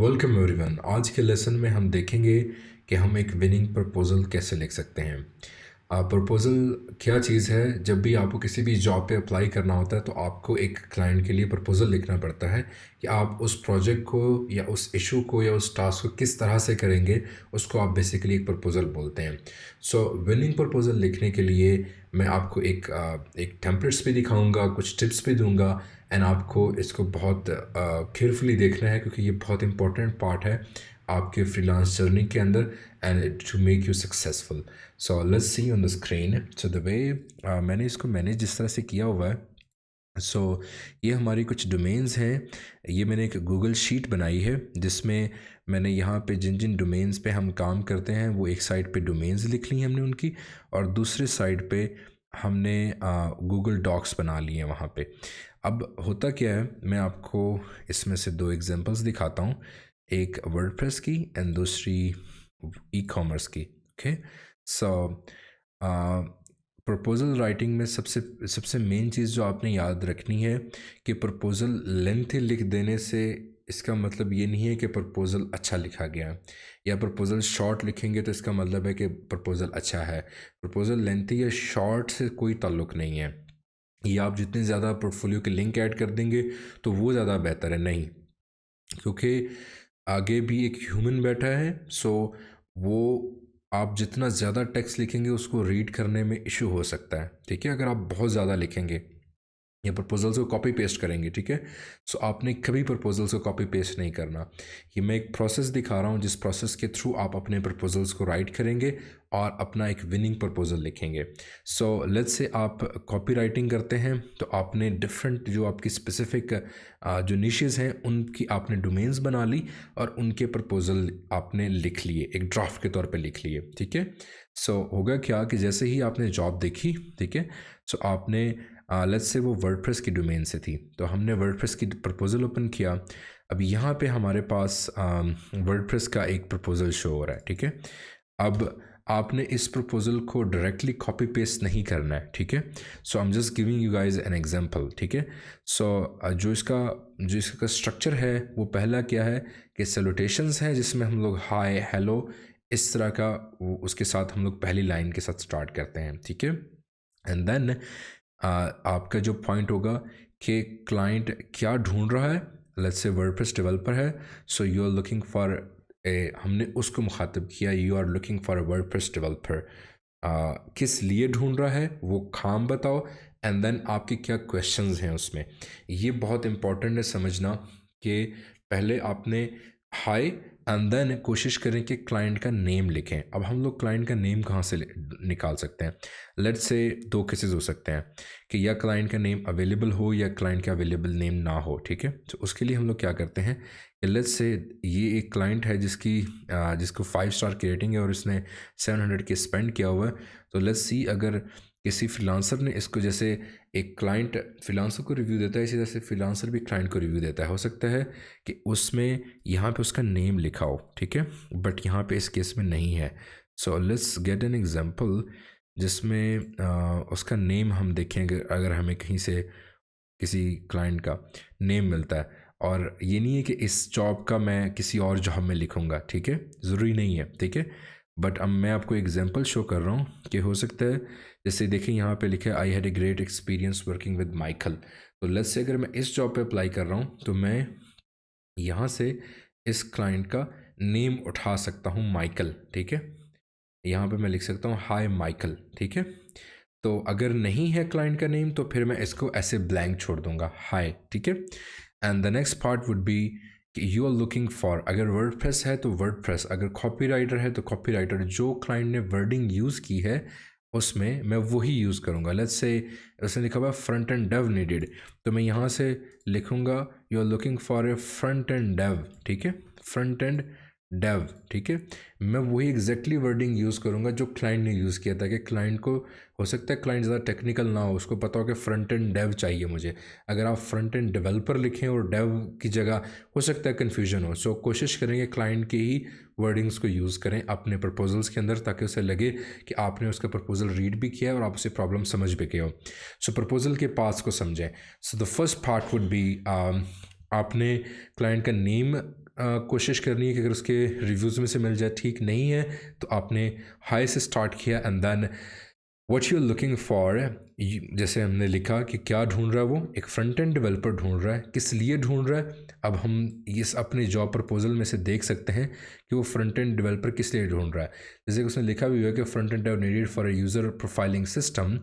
Welcome everyone. आज के lesson में हम देखेंगे कि हम एक विनिंग प्रपोज़ल कैसे लिख सकते हैं। प्रपोज़ल क्या चीज़ है? जब भी आपको किसी भी जॉब पे अप्लाई करना होता है तो आपको एक क्लाइंट के लिए प्रपोज़ल लिखना पड़ता है कि आप उस प्रोजेक्ट को या उस इशू को या उस टास्क को किस तरह से करेंगे। उसको आप बेसिकली एक प्रपोज़ल बोलते हैं। सो विनिंग प्रपोज़ल लिखने के लिए मैं आपको एक टेम्पलेट्स भी दिखाऊंगा, कुछ टिप्स भी दूंगा। एंड आपको इसको बहुत केयरफुली देखना है क्योंकि ये बहुत इंपॉर्टेंट पार्ट है आपके फ्रीलांस जर्नी के अंदर and to make you successful. So let's see on the screen. So the way मैंने इसको मैनेज जिस तरह से किया हुआ है। सो ये हमारी कुछ डोमेन्स हैं। ये मैंने एक गूगल शीट बनाई है जिसमें मैंने यहाँ पे जिन जिन डोमेन्स पे हम काम करते हैं वो एक साइड पे डोमेन्स लिख ली हमने उनकी, और दूसरे साइड पे हमने गूगल डॉक्स बना लिए हैं वहाँ पे। अब होता क्या है, मैं आपको इसमें से दो एग्जांपल्स दिखाता हूँ, एक वर्डप्रेस की एंड दूसरी ई कॉमर्स की। ओके। सो प्रपोज़ल राइटिंग में सबसे सबसे मेन चीज़ जो आपने याद रखनी है कि प्रपोज़ल लेंथी लिख देने से इसका मतलब ये नहीं है कि प्रपोज़ल अच्छा लिखा गया है, या प्रपोज़ल शॉर्ट लिखेंगे तो इसका मतलब है कि प्रपोज़ल अच्छा है। प्रपोज़ल लेंथी या शॉर्ट से कोई ताल्लुक़ नहीं है। या आप जितने ज़्यादा पोर्टफोलियो के लिंक ऐड कर देंगे तो वो ज़्यादा बेहतर है, नहीं, क्योंकि आगे भी एक ह्यूमन बैठा है। सो वो आप जितना ज़्यादा टेक्स्ट लिखेंगे उसको रीड करने में इशू हो सकता है। ठीक है, अगर आप बहुत ज़्यादा लिखेंगे या प्रपोजल्स को कॉपी पेस्ट करेंगे, ठीक है, सो आपने कभी प्रपोजल्स को कॉपी पेस्ट नहीं करना। ये मैं एक प्रोसेस दिखा रहा हूँ जिस प्रोसेस के थ्रू आप अपने प्रपोजल्स को राइट करेंगे और अपना एक विनिंग प्रपोजल लिखेंगे। सो लेट्स से आप कॉपी राइटिंग करते हैं तो आपने डिफरेंट जो आपकी स्पेसिफिक जो निशेज़ हैं उनकी आपने डोमेन्स बना ली और उनके प्रपोजल आपने लिख लिए, एक ड्राफ्ट के तौर पे लिख लिए। ठीक है। सो होगा क्या कि जैसे ही आपने जॉब देखी, ठीक है, सो आपने लेट्स से वो वर्डप्रेस की डोमेन से थी तो हमने वर्डप्रेस की प्रपोज़ल ओपन किया। अब यहाँ पे हमारे पास वर्डप्रेस का एक प्रपोज़ल शो हो रहा है। ठीक है। अब आपने इस प्रपोज़ल को डायरेक्टली कॉपी पेस्ट नहीं करना है। ठीक है। So I am just giving you guys an example. ठीक है। सो जो इसका स्ट्रक्चर है वो पहला क्या है कि सैल्यूटेशंस है जिसमें हम लोग हाय हेलो इस तरह का उसके साथ हम लोग पहली लाइन के साथ स्टार्ट करते हैं। ठीक है। एंड देन आपका जो पॉइंट होगा कि क्लाइंट क्या ढूंढ रहा है। लेट्स से वर्डप्रेस डेवलपर है, so you are looking for हमने उसको मुखातिब किया, you are looking for a WordPress developer. किस लिए ढूंढ रहा है वो काम बताओ, एंड देन आपके क्या क्वेश्चंस हैं उसमें। ये बहुत इंपॉर्टेंट है समझना कि पहले आपने हाय एंड देन कोशिश करें कि क्लाइंट का नेम लिखें। अब हम लोग क्लाइंट का नेम कहाँ से निकाल सकते हैं? लेट्स से दो केसेस हो सकते हैं कि या क्लाइंट का नेम अवेलेबल हो या क्लाइंट का अवेलेबल नेम ना हो। ठीक है। तो उसके लिए हम लोग क्या करते हैं कि लेट्स से ये एक क्लाइंट है जिसको 5 स्टार की रेटिंग है और इसने 700 के स्पेंड किया हुआ है। तो लेट्स सी अगर किसी फ्रीलांसर ने इसको, जैसे एक क्लाइंट फ्रीलांसर को रिव्यू देता है इसी तरह से फ्रीलांसर भी क्लाइंट को रिव्यू देता है, हो सकता है कि उसमें यहाँ पे उसका नेम लिखा हो। ठीक है। बट यहाँ पे इस केस में नहीं है। So let's get an example जिसमें उसका नेम हम देखेंगे। अगर हमें कहीं से किसी क्लाइंट का नेम मिलता है, और ये नहीं है कि इस जॉब का मैं किसी और जॉब में लिखूंगा, ठीक है, ज़रूरी नहीं है। ठीक है। बट अब मैं आपको एग्जांपल शो कर रहा हूँ कि हो सकता है, जैसे देखिए यहाँ पे लिखा है I had a great experience working with Michael. तो लेट्स से अगर मैं इस जॉब पे अप्लाई कर रहा हूँ तो मैं यहाँ से इस क्लाइंट का नेम उठा सकता हूँ, माइकल। ठीक है। यहाँ पे मैं लिख सकता हूँ हाय माइकल। ठीक है। तो अगर नहीं है क्लाइंट का नेम तो फिर मैं इसको ऐसे ब्लैंक छोड़ दूंगा, हाय। ठीक है। And the next part would be कि यू आर लुकिंग फॉर, अगर वर्डप्रेस है तो वर्डप्रेस, अगर कॉपीराइटर है तो कॉपीराइटर, जो क्लाइंट ने वर्डिंग यूज़ की है उसमें मैं वही यूज़ करूँगा। लेट्स से उसने लिखा हुआ फ्रंट एंड डेव नीडेड, तो मैं यहाँ से लिखूँगा you are looking for a front end dev. ठीक है। Front end dev. ठीक है। मैं वही एग्जैक्टली वर्डिंग यूज़ करूँगा जो क्लाइंट ने यूज़ किया था, कि क्लाइंट को हो सकता है क्लाइंट ज़्यादा टेक्निकल ना हो, उसको पता हो कि फ्रंट एंड डेव चाहिए मुझे। अगर आप फ्रंट एंड डेवलपर लिखें और डेव की जगह हो सकता है कन्फ्यूजन हो। सो कोशिश करेंगे क्लाइंट की ही वर्डिंग्स को यूज़ करें अपने प्रपोजल्स के अंदर, ताकि उसे लगे कि आपने उसका प्रपोजल रीड भी किया है और आप उसे प्रॉब्लम समझ भी गए हो। सो प्रपोजल के पार्ट्स को समझें। So the first part would be आपने क्लाइंट का नेम कोशिश करनी है कि अगर उसके रिव्यूज़ में से मिल जाए, ठीक नहीं है तो आपने हाई से स्टार्ट किया and then what you are looking for, जैसे हमने लिखा कि क्या ढूंढ रहा है वो, एक फ्रंट एंड डेवलपर ढूंढ रहा है, किस लिए ढूंढ रहा है। अब हम इस अपने जॉब प्रपोजल में से देख सकते हैं कि वो फ्रंट एंड डेवलपर किस लिए ढूंढ रहा है। जैसे कि उसने लिखा भी हुआ है कि front end dev needed for a user profiling system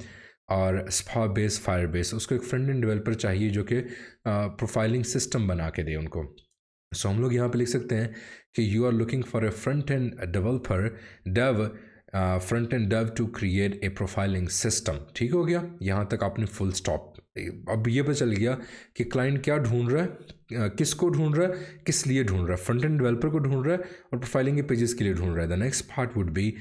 और स्पा बेस फायर बेस, उसको एक फ्रंट एंड डेवलपर चाहिए जो कि प्रोफाइलिंग सिस्टम बना के दे उनको। सो हम लोग यहाँ पे लिख सकते हैं कि you are looking for a front end developer dev front end dev to create a profiling system. ठीक हो गया, यहाँ तक आपने फुल स्टॉप। अब ये पता चल गया कि क्लाइंट क्या ढूंढ रहा है, किसको ढूंढ रहा है, किस लिए ढूंढ रहा है, फ्रंट एंड डेवलपर को ढूंढ रहा है और प्रोफाइलिंग के पेजेस के लिए ढूंढ रहा है। The next part would be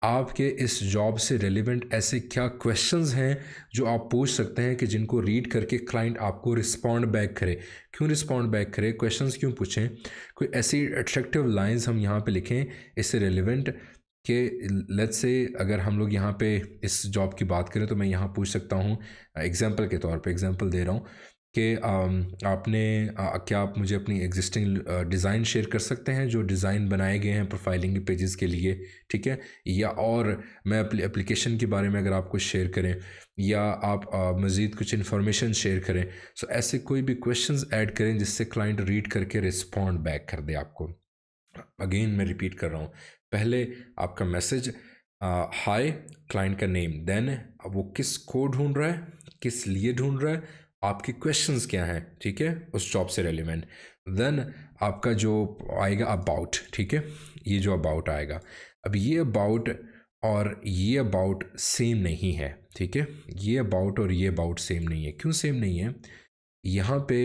आपके इस जॉब से रेलिवेंट ऐसे क्या क्वेश्चंस हैं जो आप पूछ सकते हैं कि जिनको रीड करके क्लाइंट आपको रिस्पॉन्ड बैक करे। क्यों रिस्पॉन्ड बैक करे, क्वेश्चंस क्यों पूछें, कोई ऐसी अट्रैक्टिव लाइंस हम यहाँ पे लिखें इससे रेलिवेंट कि लेट्स से अगर हम लोग यहाँ पे इस जॉब की बात करें तो मैं यहाँ पूछ सकता हूँ एग्जांपल के तौर पे, एग्जांपल दे रहा हूँ कि आपने क्या आप मुझे अपनी एग्जिस्टिंग डिज़ाइन शेयर कर सकते हैं जो डिज़ाइन बनाए गए हैं प्रोफाइलिंग के पेजेस के लिए, ठीक है। या और मैं एप्लीकेशन के बारे में अगर आप कुछ शेयर करें या आप मज़ीद कुछ इन्फॉर्मेशन शेयर करें, सो ऐसे कोई भी क्वेश्चंस ऐड करें जिससे क्लाइंट रीड करके रिस्पॉन्ड बैक कर दे आपको। अगेन मैं रिपीट कर रहा हूँ, पहले आपका मैसेज हाय, क्लाइंट का नेम, देन वो किस को ढूंढ रहा है, किस लिए ढूंढ रहा है, आपके क्वेश्चंस क्या हैं, ठीक है, उस जॉब से रेलिवेंट। देन आपका जो आएगा अबाउट, ठीक है, ये जो अबाउट आएगा। अब ये अबाउट और ये अबाउट सेम नहीं है, ठीक है, ये अबाउट और ये अबाउट सेम नहीं है। क्यों सेम नहीं है, यहाँ पे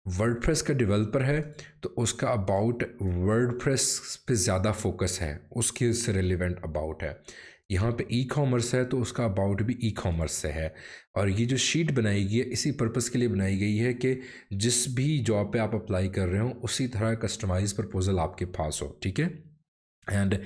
वर्डप्रेस का डेवलपर है तो उसका अबाउट वर्डप्रेस पे ज़्यादा फोकस है, उसके से रिलेवेंट अबाउट है। यहाँ पे ई कॉमर्स है तो उसका अबाउट भी ई कॉमर्स से है। और ये जो शीट बनाई गई है इसी पर्पस के लिए बनाई गई है कि जिस भी जॉब पे आप अप्लाई कर रहे हो उसी तरह कस्टमाइज प्रपोजल आपके पास हो, ठीक है। एंड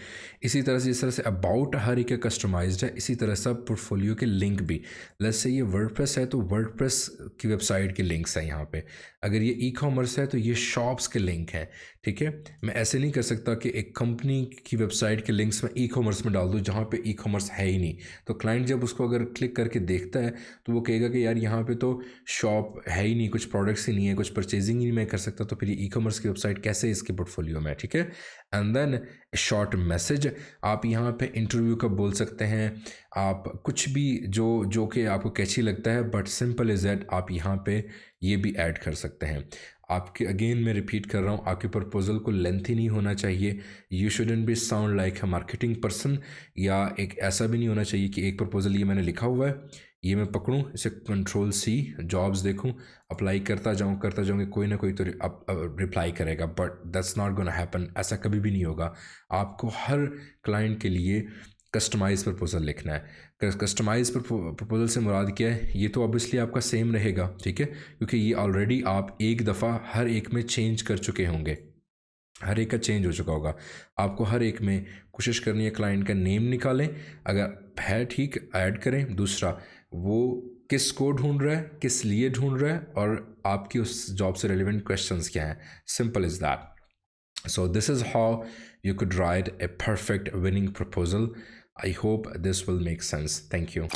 इसी तरह से जिस तरह से अबाउट हर एक कस्टमाइज्ड है, इसी तरह से पोर्टफोलियो के लिंक भी, लेट्स से ये वर्डप्रेस है तो वर्डप्रेस की वेबसाइट के लिंक्स हैं यहाँ पे। अगर ये ई कॉमर्स है तो ये शॉप्स के लिंक हैं, ठीक है। मैं ऐसे नहीं कर सकता कि एक कंपनी की वेबसाइट के लिंक्स मैं ई कॉमर्स में डाल दूँ जहाँ पे ई कॉमर्स है ही नहीं। तो क्लाइंट जब उसको अगर क्लिक करके देखता है तो वो कहेगा कि यार यहाँ पे तो शॉप है ही नहीं, कुछ प्रोडक्ट्स ही नहीं है, कुछ परचेजिंग ही नहीं मैं कर सकता, तो फिर ये ई कॉमर्स की वेबसाइट कैसे इसके पोर्टफोलियो में, ठीक है। एंड देन शॉर्ट मैसेज, आप यहाँ पे इंटरव्यू का बोल सकते हैं, आप कुछ भी जो कि आपको कैची लगता है, बट सिंपल इज़ दैट आप यहाँ पे ये भी ऐड कर सकते हैं। आपके अगेन मैं रिपीट कर रहा हूँ, आपके प्रपोजल को लेंथी नहीं होना चाहिए, you shouldn't be sound like a marketing person, या एक ऐसा भी नहीं होना चाहिए कि एक प्रपोजल ये मैंने लिखा हुआ है ये मैं पकड़ूँ, इसे कंट्रोल सी जॉब्स देखूँ, अप्लाई करता जाऊँ कि कोई ना कोई तो रिप्लाई करेगा, but that's not gonna happen, ऐसा कभी भी नहीं होगा। आपको हर क्लाइंट के लिए कस्टमाइज प्रपोजल लिखना है। कस्टमाइज प्रपोजल से मुराद क्या है, ये तो ऑब्वियसली आपका सेम रहेगा, ठीक है, क्योंकि ये ऑलरेडी आप एक दफ़ा हर एक में चेंज कर चुके होंगे, हर एक का चेंज हो चुका होगा। आपको हर एक में कोशिश करनी है क्लाइंट का नेम निकालें, अगर है ठीक ऐड करें, दूसरा वो किस को ढूंढ रहा है, किस लिए ढूंढ रहा है, और आपकी उस जॉब से रेलिवेंट क्वेश्चंस क्या हैं। Simple is that. So this is how you could write a perfect winning proposal. I hope this will make sense. Thank you.